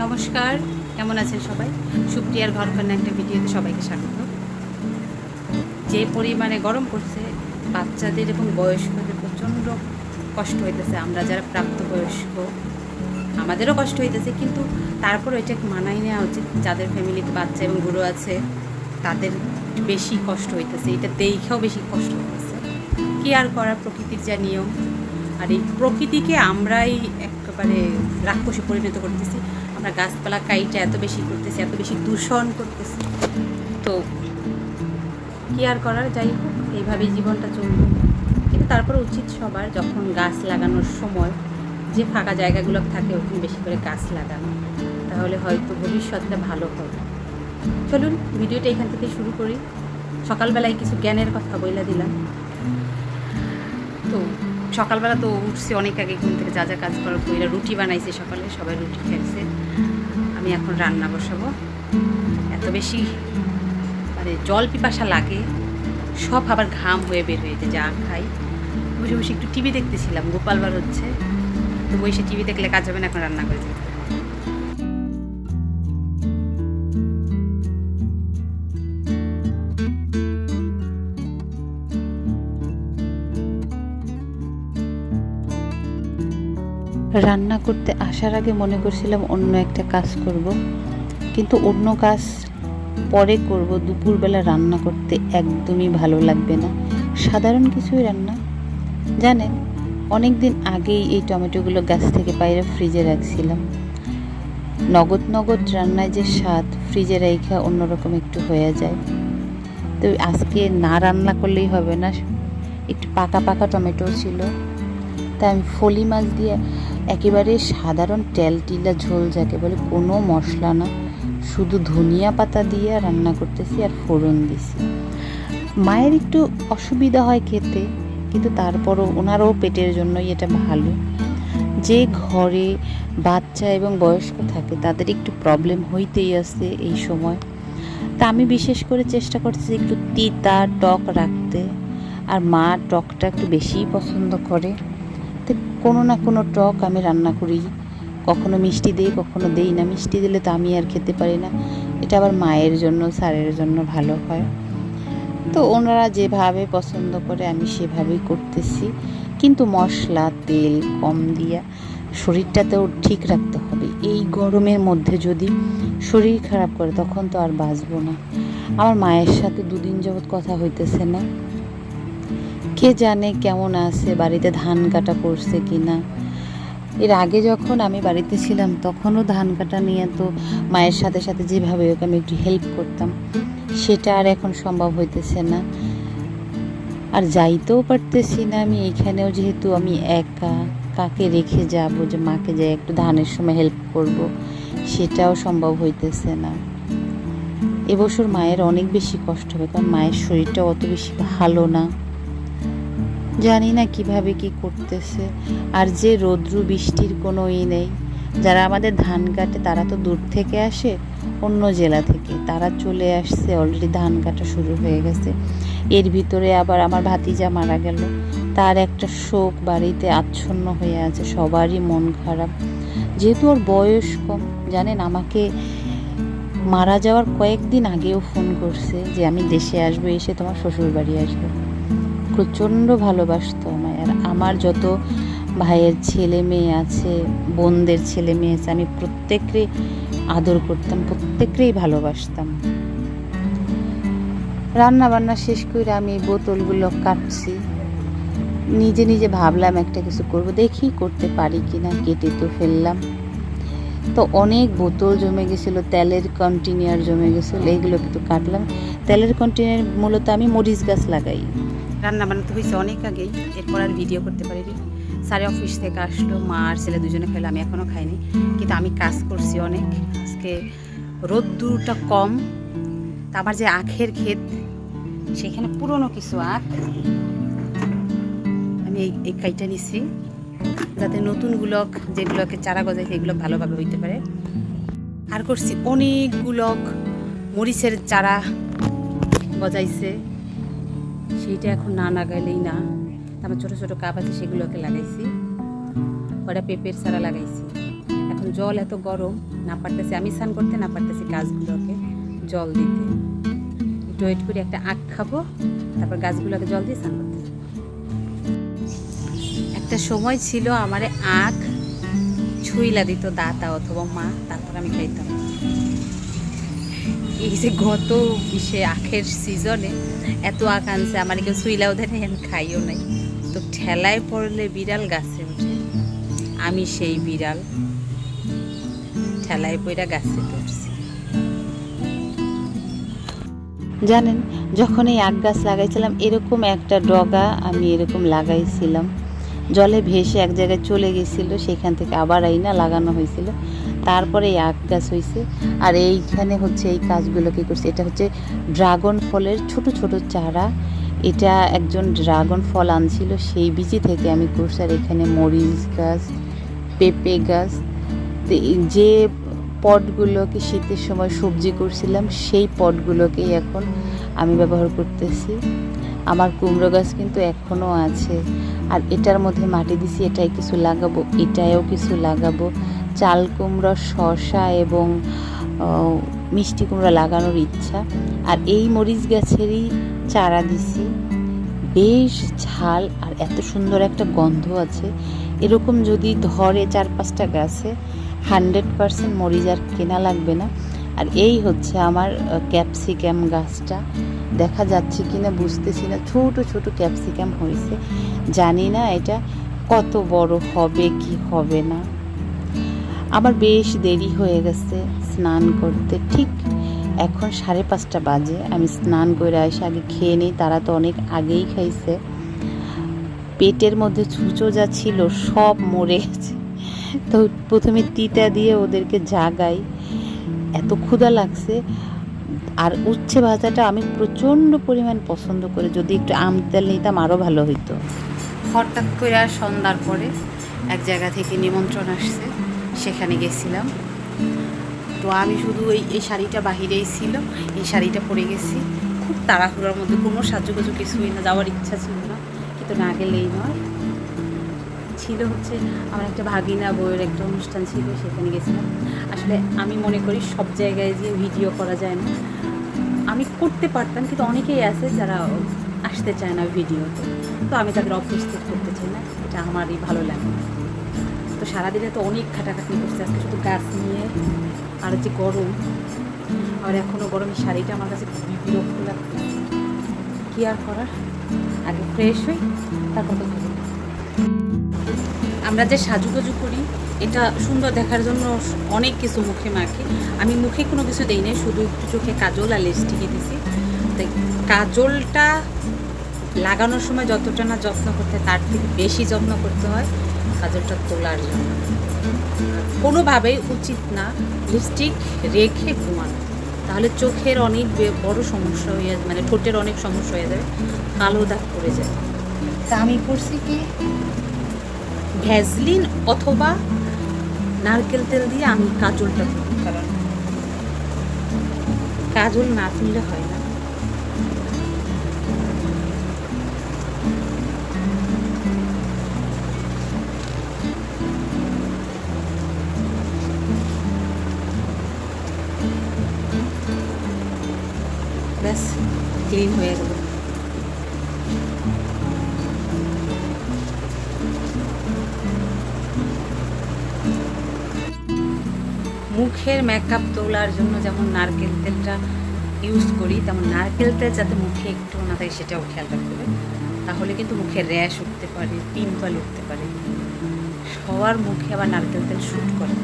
নমস্কার, কেমন আছেন সবাই? সুপ্রিয়ার ঘরকন্যা একটা ভিডিওতে সবাইকে স্বাগত। যে পরিমাণে গরম পড়ছে, বাচ্চাদের এবং বয়স্কদের প্রচণ্ড কষ্ট হইতেছে। আমরা যারা প্রাপ্তবয়স্ক আমাদেরও কষ্ট হইতেছে, কিন্তু তারপর এটা মানাই নেওয়া উচিত। যাদের ফ্যামিলিতে বাচ্চা এবং বুড়ো আছে তাদের বেশি কষ্ট হইতেছে, এটা দেখেও বেশি কষ্ট হইতেছে। কী আর করার, প্রকৃতির যা নিয়ম। আর এই প্রকৃতিকে আমরাই একেবারে রাক্ষসে পরিণত করতেছি। আমরা গাছপালা কাইটা এত বেশি করতেছি, এত বেশি দূষণ করতেছি। তো কী আর করার, যাই হোক, এইভাবেই জীবনটা চলবে। কিন্তু তারপরে উচিত সবার যখন গাছ লাগানোর সময় যে ফাঁকা জায়গাগুলো থাকে ওখানে বেশি করে গাছ লাগানো, তাহলে হয়তো ভবিষ্যৎটা ভালো হবে। চলুন ভিডিওটা এখান থেকে শুরু করি। সকালবেলায় কিছু জ্ঞানের কথা বইলা দিলাম। তো সকালবেলা তো উঠছি অনেক আগে ঘুম থেকে, যা যা কাজ করার বইরা রুটি বানাইছে সকালে, সবাই রুটি খাইছে। আমি এখন রান্না বসাবো। এত বেশি মানে জল পিপাসা লাগে, সব আবার ঘাম হয়ে বের হয়েছে যা খাই। বসে বসে একটু টিভি দেখতেছিলাম, গোপাল বার হচ্ছে, তো বসে টিভি দেখলে কাজ হবে না, এখন রান্না করে যেতে হবে। রান্না করতে আসার আগে মনে করছিলাম অন্য একটা কাজ করব, কিন্তু অন্য কাজ পরে করব। দুপুরবেলা রান্না করতে একদমই ভালো লাগবে না, সাধারণ কিছুই রান্না। জানেন, অনেক দিন আগেই এই টমেটোগুলো গাছ থেকে বাইরে ফ্রিজে রাখছিলাম। নগদ নগদ রান্নায় যে স্বাদ, ফ্রিজে রেখে অন্যরকম একটু হয়ে যায়। তো আজকে না রান্না করলেই হবে না, একটু পাকা পাকা টমেটো ছিল, তাই আমি ফলি মাছ দিয়ে একেবারে সাধারণ টেলটিলা ঝোল, যাকে বলে, কোনো মশলা না, শুধু ধনিয়া পাতা দিয়ে রান্না করতেছি আর ফোড়ন দিছি। মায়ের একটু অসুবিধা হয় খেতে, কিন্তু তারপরও ওনারও পেটের জন্যই এটা ভালো। যে ঘরে বাচ্চা এবং বয়স্ক থাকে তাদের একটু প্রবলেম হইতেই আছে এই সময়। তা আমি বিশেষ করে চেষ্টা করছি একটু তিতা টক রাখতে, আর মা টকটা একটু বেশিই পছন্দ করে। তো কোনো না কোনো টক আমি রান্না করি, কখনো মিষ্টি দিই, কখনো দেই না। মিষ্টি দিলে তো আমি আর খেতে পারি না, এটা আবার মায়ের জন্য, স্যারের জন্য ভালো হয়। তো ওনারা যেভাবে পছন্দ করে আমি সেভাবেই করতেছি, কিন্তু মশলা তেল কম দিয়া শরীরটাতেও ঠিক রাখতে হবে। এই গরমের মধ্যে যদি শরীর খারাপ করে তখন তো আর বাঁচবো না। আমার মায়ের সাথে দুদিন যাবৎ কথা হইতেছে না, কে জানে কেমন আছে, বাড়িতে ধান কাটা পড়ছে কি না। এর আগে যখন আমি বাড়িতে ছিলাম তখনও ধান কাটা নিয়ে তো মায়ের সাথে সাথে যেভাবে ওকে আমি একটু হেল্প করতাম, সেটা আর এখন সম্ভব হইতেছে না। আর যাইতেও পারতেছি না আমি এইখানেও, যেহেতু আমি একা, কাকে রেখে যাব যে মাকে যাই একটু ধানের সময় হেল্প করব, সেটাও সম্ভব হইতেছে না। এবছর মায়ের অনেক বেশি কষ্ট হবে, কারণ মায়ের শরীরটা অত বেশি ভালো না। জানি না কিভাবে কি করতেছে। আর যে রৌদ্র বৃষ্টির কোনো নেই। যারা আমাদের ধান কাটে তারা তো দূর থেকে আসে, অন্য জেলা থেকে, তারা চলে আসছে, অলরেডি ধান কাটা শুরু হয়ে গেছে। এর ভিতরে আবার আমার ভাতিজা মারা গেল, তার একটা শোক বাড়িতে আচ্ছন্ন হয়ে আছে, সবারই মন খারাপ। যেহেতু ওর বয়স কম, জানেন, আমাকে মারা যাওয়ার কয়েকদিন আগেও ফোন করছে যে আমি দেশে আসবো, এসে তোমার শ্বশুর বাড়ি আসবো। প্রচণ্ড ভালোবাসতো আমায়। আর আমার যত ভাইয়ের ছেলে মেয়ে আছে, বোনদের ছেলে মেয়ে আছে, আমি প্রত্যেককে আদর করতাম, প্রত্যেককেই ভালোবাসতাম। রান্না বান্না শেষ করে আমি বোতলগুলো কাটছি, নিজে নিজে ভাবলাম একটা কিছু করব, দেখি করতে পারি কিনা। কেটে তো ফেললাম। তো অনেক বোতল জমে গেছিলো, তেলের কন্টেনার জমে গেছিলো, এইগুলো কিন্তু কাটলাম। তেলের কন্টেনার মূলত আমি মরিচ গাছ লাগাই। রান্না বান্না হয়েছে অনেক আগেই, এরপর আর ভিডিও করতে পারিনি। স্যারে অফিস থেকে আসলো, মা আর ছেলে দুজনে খেলো, আমি এখনও খাইনি। কিন্তু আমি কাজ করছি অনেক। আজকে রোদ্দুরটা কম, তা আমার যে আখের ক্ষেত, সেখানে পুরনো কিছু আখ আমি এই কাইটা নিছি, যাতে নতুনগুলো যেগুলোকে চারা গজাইছে এগুলো ভালোভাবে হইতে পারে। আর করছি অনেকগুলো মরিচের চারা গজাইছে, সেইটা এখন না লাগাইলেই না। আমার ছোটো ছোটো কাপ আছে, সেগুলোকে লাগাইছি। কয়টা পেঁপের চারা লাগাইছি। এখন জল এত গরম, না পারতেছি আমি স্নান করতে, না পারতেছি গাছগুলোকে জল দিতে। একটু ওয়েট করে একটা আখ খাবো, তারপর গাছগুলোকে জল দিয়ে স্নান করতে। একটা সময় ছিল আমারে আখ ছুইলা দিত দাদা অথবা মা, তারপর আমি খাইতাম। এই যে গত আখের সিজনে এত আখ আনছে, আমার কেউ ছুইলাও দেয় নাই, আমি খাইও নাই। তো ঠেলায় পড়লে বিড়াল গাছে ওঠে, আমি সেই বিড়াল ঠেলায় পড়া গাছে উঠছি। জানেন, যখন এই আখ গাছ লাগাইছিলাম, এরকম একটা ডগা আমি এরকম লাগাইছিলাম, জলে ভেসে এক জায়গায় চলে গেছিল, সেখান থেকে আবার আইনা লাগানো হয়েছিল, তারপরে এই আখ গাছ হয়েছে। আর এইখানে হচ্ছে এই কাজগুলো কী করছে, এটা হচ্ছে ড্রাগন ফলের ছোট ছোট চারা। এটা একজন ড্রাগন ফল আনছিল, সেই বীজি থেকে আমি করছি। আর এখানে মরিচ গাছ, পেঁপে গাছ, যে পটগুলোকে শীতের সময় সবজি করছিলাম, সেই পটগুলোকেই এখন আমি ব্যবহার করতেছি। আমার কুমড়ো গাছ কিন্তু এখনও আছে। আর এটার মধ্যে মাটি দিছি, এটাই কিছু লাগাবো, এটাও কিছু লাগাবো। চাল কুমড়ো, শসা এবং মিষ্টি কুমড়া লাগানোর ইচ্ছা। আর এই মরিচ গাছেরই চারা দিছি, বেশ ঝাল আর এত সুন্দর একটা গন্ধ আছে। এরকম যদি ধরে 4-5টা গাছে 100% মরিচ আর কেনা লাগবে না। আর এই হচ্ছে আমার ক্যাপসিকাম গাছটা, দেখা যাচ্ছে কিনা বুঝতেছি না, ছোট ছোট ক্যাপসিকাম হয়েছে, জানি না এটা কত বড় হবে কি হবে না। আমার বেশ দেরি হয়ে গেছে স্নান করতে, ঠিক এখন 5:30 বাজে। আমি স্নান করে এসে আগে খেয়ে নিই, তারা তো অনেক আগেই খাইছে। পেটের মধ্যে ছুঁচো যা ছিল সব মরে গেছে, তো প্রথমে তিতা দিয়ে ওদেরকে জাগাই, এত ক্ষুধা লাগছে। আর উচ্ছে ভাজাটা আমি প্রচণ্ড পরিমাণ পছন্দ করি, যদি একটু আম তেল নিতাম আরও ভালো হইতো। হঠাৎ করে আর সন্ধ্যার পরে এক জায়গা থেকে নিমন্ত্রণ আসছে, সেখানে গেছিলাম। তো আমি শুধু এই শাড়িটা বাহিরেই ছিল, এই শাড়িটা পরে গেছি খুব তাড়াহুড়োর মধ্যে, কোনো সাজুগুজু কিছুই না, যাওয়ার ইচ্ছা ছিল না, কিন্তু না গেলেই নয়। ছিল হচ্ছে আমার একটা ভাগিনা বউয়ের একটা অনুষ্ঠান ছিল, সেখানে গেছিলাম। আসলে আমি মনে করি সব জায়গায় যে ভিডিও করা যায় না, আমি করতে পারতাম, কিন্তু অনেকেই আছে যারা আসতে চায় না ভিডিওতে, তো আমি তাদের অপ্রস্তুত করতে চাই না, এটা আমারই ভালো লাগে না। তো সারাদিনে তো অনেক খাটাখাটনি করছে, আজকে শুধু গাছ নিয়ে। আর যে গরম, আর এখনও গরম, শাড়িটা আমার কাছে খুবই বিরক্ত লাগছে। কী আর করার, আগে ফ্রেশ হই, তারপর তো খাবো। আমরা যে সাজুগুজু করি, এটা সুন্দর দেখার জন্য অনেক কিছু মুখে মাখি। আমি মুখে কোনো কিছু দিই না, শুধু একটু চোখে কাজল আর লিপস্টিকই দিছি। তাই কাজলটা লাগানোর সময় যতটা না যত্ন করতে হয়, তার থেকে বেশি যত্ন করতে হয় কাজলটা তোলার জন্য। কোনোভাবেই উচিত না লিপস্টিক রেখে ঘুমানো, তাহলে চোখের অনেক বড় সমস্যা হয়ে যাবে, মানে ঠোঁটের অনেক সমস্যা হয়ে যাবে, কালো দাগ পড়ে যায়। তা আমি করছি কি, ভ্যাসলিন অথবা নারকেল তেল দিয়ে আমি কাজলটা তুলি, কারণ কাজল না তুললে হয় না। ব্যাস ক্লিন হয়ে গেল। মুখের মেকআপ তোলার জন্য যেমন নারকেল তেলটা ইউজ করি, তেমন নারকেল তেল যাতে মুখে একটু না থাকে সেটাও খেয়াল রাখতে হবে, তাহলে কিন্তু মুখে র্যাশ উঠতে পারে, পিম্পল উঠতে পারে। সবার মুখে আবার নারকেল তেল শ্যুট করে।